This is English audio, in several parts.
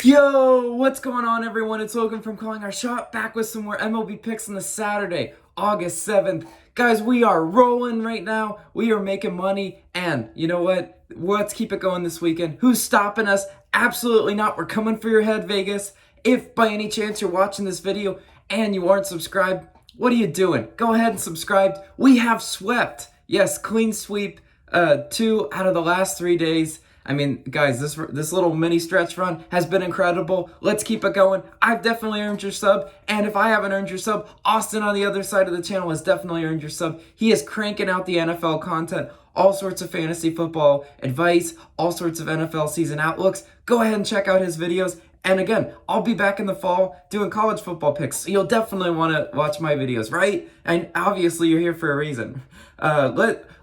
Yo, what's going on, everyone? It's Logan from Calling Our Shot, back with some more MLB picks on the Saturday, August 7th. Guys, we are rolling right now. We are making money, and you know what? Let's keep it going this weekend. Who's stopping us? Absolutely not. We're coming for your head, Vegas. If by any chance you're watching this video and you aren't subscribed, what are you doing? Go ahead and subscribe. We have swept. Yes, clean sweep, 2 out of the last 3 days. I mean, guys, this little mini stretch run has been incredible. Let's keep it going. I've definitely earned your sub, and if I haven't earned your sub, Austin on the other side of the channel has definitely earned your sub. He is cranking out the NFL content, all sorts of fantasy football advice, all sorts of NFL season outlooks. Go ahead and check out his videos. And again, I'll be back in the fall doing college football picks, so you'll definitely want to watch my videos, right? And obviously, you're here for a reason.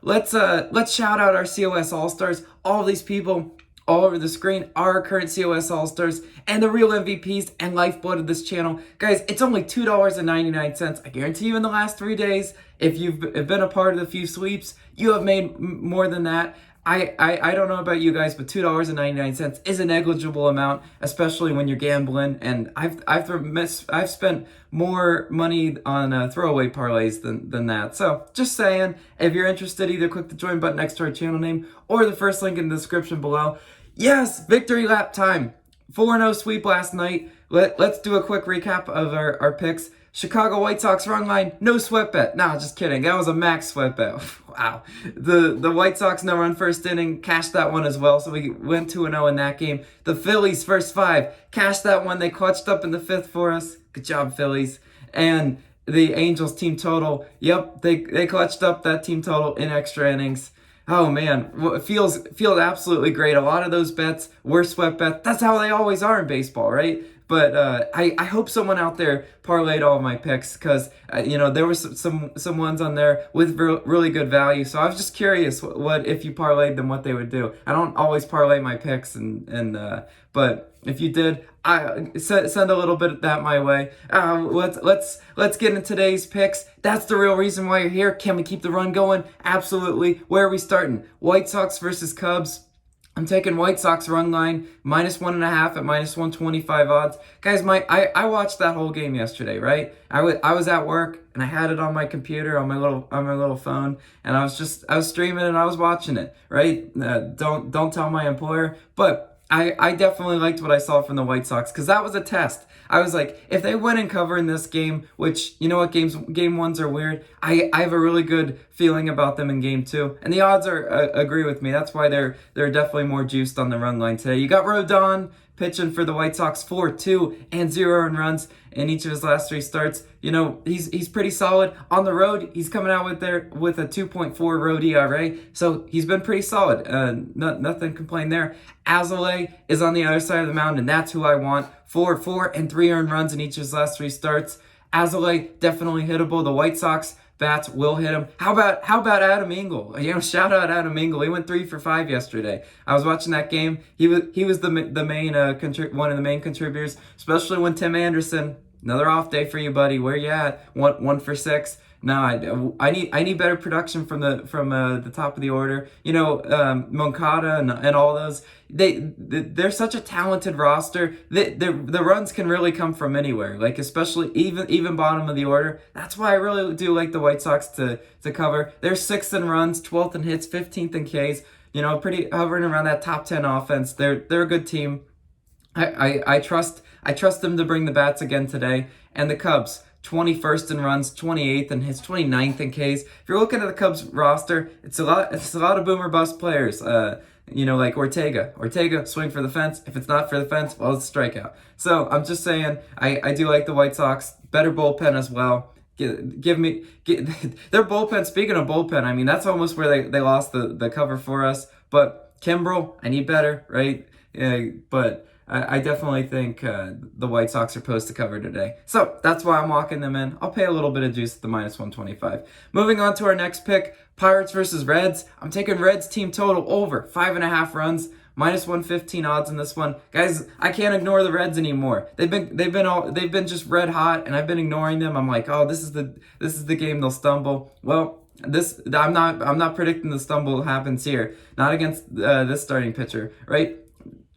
Let's shout out our COS All-Stars. All of these people all over the screen are our current COS All-Stars and the real MVPs and lifeblood of this channel. Guys, it's only $2.99. I guarantee you in the last 3 days, if you've been a part of the few sweeps, you have made more than that. I don't know about you guys, but $2.99 is a negligible amount, especially when you're gambling. And I've spent more money on throwaway parlays than that. So just saying, if you're interested, either click the join button next to our channel name or the first link in the description below. Yes, victory lap time. 4-0 sweep last night. Let's do a quick recap of our picks. Chicago White Sox run line, no sweat bet. Nah, just kidding. That was a max sweat bet. Wow. The White Sox no run first inning, cashed that one as well. So we went 2-0 in that game. The Phillies first 5, cashed that one. They clutched up in the 5th for us. Good job, Phillies. And the Angels team total, yep, they clutched up that team total in extra innings. Oh man, it feels absolutely great. A lot of those bets were sweat bets. That's how they always are in baseball, right? But I hope someone out there parlayed all of my picks, because there was some ones on there with really good value. So I was just curious what if you parlayed them, what they would do. I don't always parlay my picks, but if you did, I send a little bit of that my way. Let's get into today's picks. That's the real reason why you're here. Can we keep the run going? Absolutely. Where are we starting? White Sox versus Cubs. I'm taking White Sox run line, -1.5 at -125 odds. Guys, I watched that whole game yesterday, right? I was at work and I had it on my computer, on my little phone, and I was streaming and I was watching it, right? Don't tell my employer, but I definitely liked what I saw from the White Sox, because that was a test. I was like, if they win and cover in this game, which, you know what, game ones are weird, I have a really good feeling about them in game 2. And the odds agree with me. That's why they're definitely more juiced on the run line today. You got Rodon pitching for the White Sox, 4-2 and 0 earned runs in each of his last 3 starts. He's pretty solid on the road. He's coming out with a 2.4 road ERA, so he's been pretty solid. Nothing to complain there. Azalea is on the other side of the mountain, and that's who I want. 4 and 3 earned runs in each of his last 3 starts. Azalea definitely hittable. The White Sox bats will hit him. How about Adam Engel? Shout out Adam Engel. He went 3 for 5 yesterday. I was watching that game. He was the main one of the main contributors, especially when Tim Anderson. Another off day for you, buddy. Where you at? 1 for 6. No, I need better production from the top of the order. Moncada and all those. They're such a talented roster. The runs can really come from anywhere. Like, especially even bottom of the order. That's why I really do like the White Sox to cover. They're 6th in runs, 12th in hits, 15th in Ks. Pretty hovering around that top 10 offense. They're a good team. I trust them to bring the bats again today. And the Cubs, 21st in runs, 28th in hits, 29th in Ks. If you're looking at the Cubs roster, it's a lot of boomer bust players. Like Ortega. Ortega, swing for the fence. If it's not for the fence, well, it's a strikeout. So I'm just saying, I do like the White Sox. Better bullpen as well. Give me their bullpen. Speaking of bullpen, I mean, that's almost where they lost the cover for us. But Kimbrel, I need better, right? But I definitely think the White Sox are supposed to cover today. So that's why I'm walking them in. I'll pay a little bit of juice at the -125. Moving on to our next pick, Pirates versus Reds. I'm taking Reds team total over 5.5 runs, -115 odds in this one. Guys, I can't ignore the Reds anymore. They've been just red hot, and I've been ignoring them. I'm like, oh, this is the game they'll stumble. Well, I'm not predicting the stumble happens here. Not against this starting pitcher, right?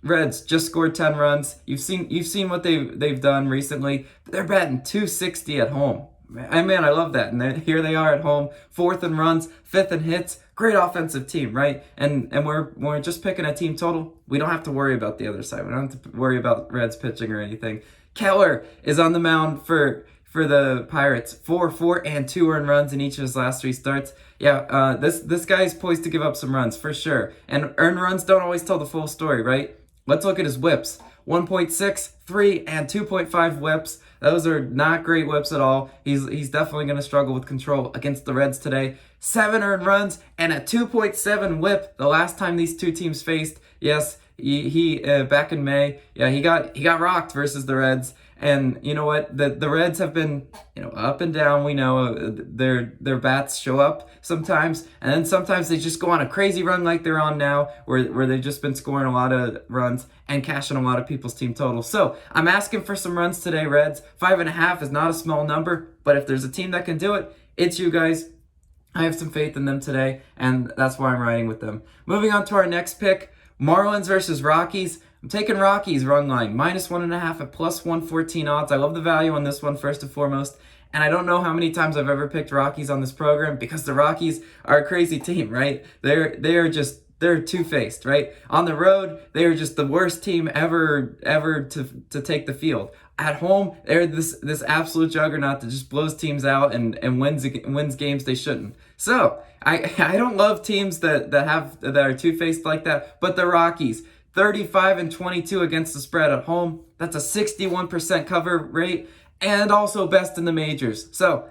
Reds just scored 10 runs. You've seen what they've done recently. They're batting 260 at home. Man, I love that. And here they are at home, 4th in runs, 5th in hits. Great offensive team, right? And we're just picking a team total. We don't have to worry about the other side. We don't have to worry about Reds pitching or anything. Keller is on the mound for the Pirates. 4 and 2 earned runs in each of his last 3 starts. Yeah, this guy's poised to give up some runs for sure. And earned runs don't always tell the full story, right? Let's look at his whips. 1.6, 3, and 2.5 whips. Those are not great whips at all. He's definitely going to struggle with control against the Reds today. 7 earned runs and a 2.7 whip the last time these two teams faced. Yes, he back in May. Yeah, he got rocked versus the Reds. And you know what? The Reds have been, up and down. We know their bats show up sometimes, and then sometimes they just go on a crazy run like they're on now, where they've just been scoring a lot of runs and cashing a lot of people's team totals. So I'm asking for some runs today, Reds. 5.5 is not a small number, but if there's a team that can do it, it's you guys. I have some faith in them today, and that's why I'm riding with them. Moving on to our next pick, Marlins versus Rockies. I'm taking Rockies run line, -1.5 at +114 odds. I love the value on this one first and foremost. And I don't know how many times I've ever picked Rockies on this program because the Rockies are a crazy team, right? They're two-faced, right? On the road, they are just the worst team ever to take the field. At home, they're this absolute juggernaut that just blows teams out and wins games they shouldn't. So I don't love teams that are two-faced like that, but the Rockies, 35 and 22 against the spread at home. That's a 61% cover rate and also best in the majors. So,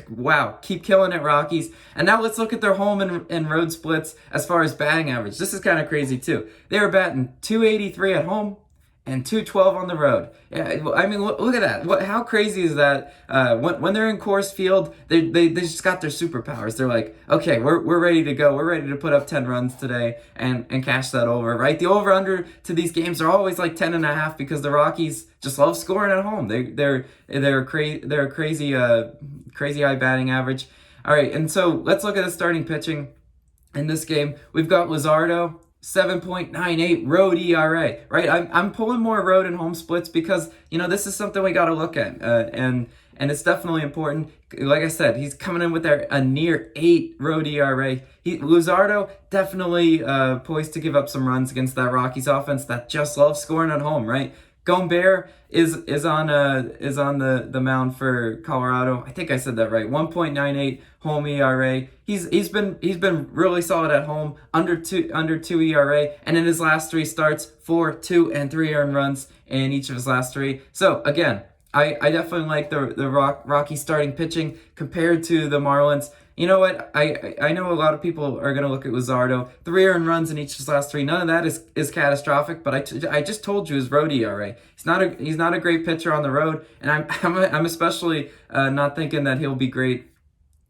wow, keep killing it, Rockies. And now let's look at their home and road splits as far as batting average. This is kind of crazy too. They were batting 283 at home and 212 on the road. Yeah, I mean, look at that. How crazy is that? When they're in Coors Field, they just got their superpowers. They're like, okay, we're ready to go. We're ready to put up 10 runs today and cash that over, right? The over/under to these games are always like 10.5 because the Rockies just love scoring at home. They're a crazy high batting average. All right, and so let's look at the starting pitching in this game. We've got Luzardo. 7.98 road ERA, right? I'm pulling more road and home splits because this is something we got to look at, and it's definitely important. Like I said, he's coming in with a near 8 road ERA. Luzardo definitely poised to give up some runs against that Rockies offense that just loves scoring at home, right? Gomber is on the mound for Colorado. I think I said that right. 1.98 home ERA. He's been really solid at home, under 2 ERA, and in his last 3 starts, 4, 2, and 3 earned runs in each of his last 3. So again, I definitely like the Rocky starting pitching compared to the Marlins. You know what? I know a lot of people are going to look at Luzardo. 3 earned runs in each of his last 3. None of that is catastrophic, but I just told you his road ERA. He's not a great pitcher on the road, and I'm especially not thinking that he'll be great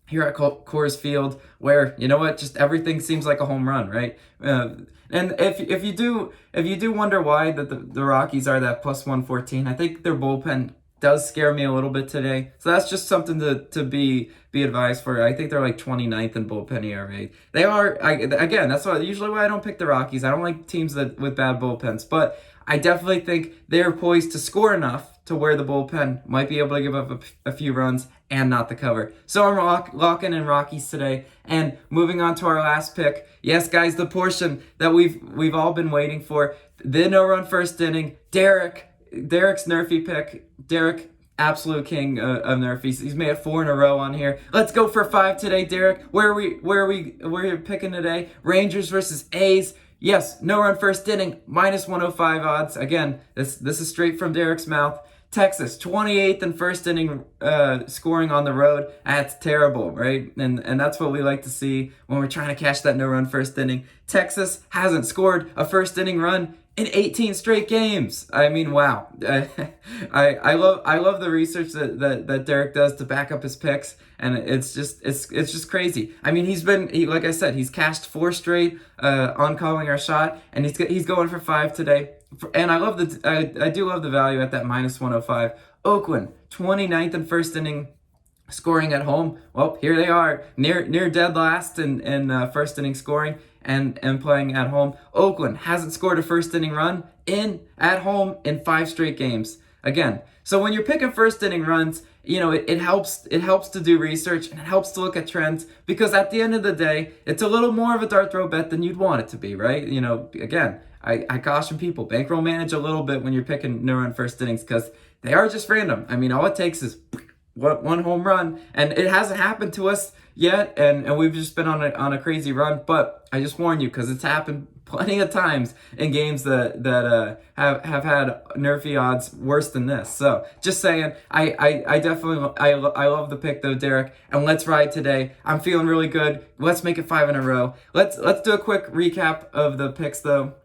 here at Coors Field, where just everything seems like a home run, right? And if you do wonder why the Rockies are that +114, I think their bullpen does scare me a little bit today. So that's just something to be advised for. I think they're like 29th in bullpen ERA. They are, again, that's usually why I don't pick the Rockies. I don't like teams with bad bullpens, but I definitely think they're poised to score enough to where the bullpen might be able to give up a few runs and not the cover. So I'm locking in Rockies today. And moving on to our last pick. Yes, guys, the portion that we've all been waiting for. The no-run first inning. Derek's NRFI pick. Derek, absolute king of NRFI. He's made it 4 in a row on here. Let's go for 5 today, Derek. Where are we picking today? Rangers versus A's. Yes, no run first inning, -105 odds. Again, this is straight from Derek's mouth. Texas, 28th in first inning scoring on the road. That's terrible, right? And that's what we like to see when we're trying to cash that no run first inning. Texas hasn't scored a first inning run in 18 straight games. I mean, wow. I love the research that Derek does to back up his picks, and it's just crazy. I mean, like I said, he's cashed 4 straight on calling our shot, and he's going for 5 today. And I do love the value at that -105. Oakland, 29th in first inning scoring at home. Well, here they are, near dead last in first inning scoring. and playing at home. Oakland hasn't scored a first inning run at home in 5 straight games. Again, so when you're picking first inning runs, it helps to do research, and it helps to look at trends, because at the end of the day, it's a little more of a dart throw bet than you'd want it to be, right? Again, I caution people, bankroll manage a little bit when you're picking no-run first innings, because they are just random. I mean, all it takes is one home run, and it hasn't happened to us yet, and we've just been on a crazy run. But I just warn you, because it's happened plenty of times in games that have had NRFI odds worse than this. So just saying, I definitely I love the pick though, Derek, and let's ride today. I'm feeling really good. Let's make it 5 in a row. Let's do a quick recap of the picks though.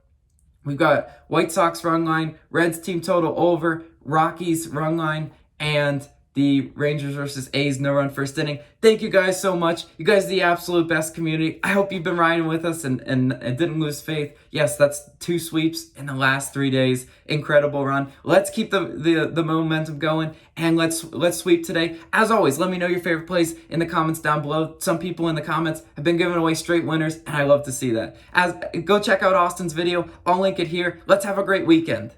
We've got White Sox run line, Reds team total over, Rockies run line, and the Rangers versus A's no-run first inning. Thank you guys so much. You guys are the absolute best community. I hope you've been riding with us and didn't lose faith. Yes, that's 2 sweeps in the last 3 days. Incredible run. Let's keep the momentum going, and let's sweep today. As always, let me know your favorite plays in the comments down below. Some people in the comments have been giving away straight winners, and I love to see that. Go check out Austin's video. I'll link it here. Let's have a great weekend.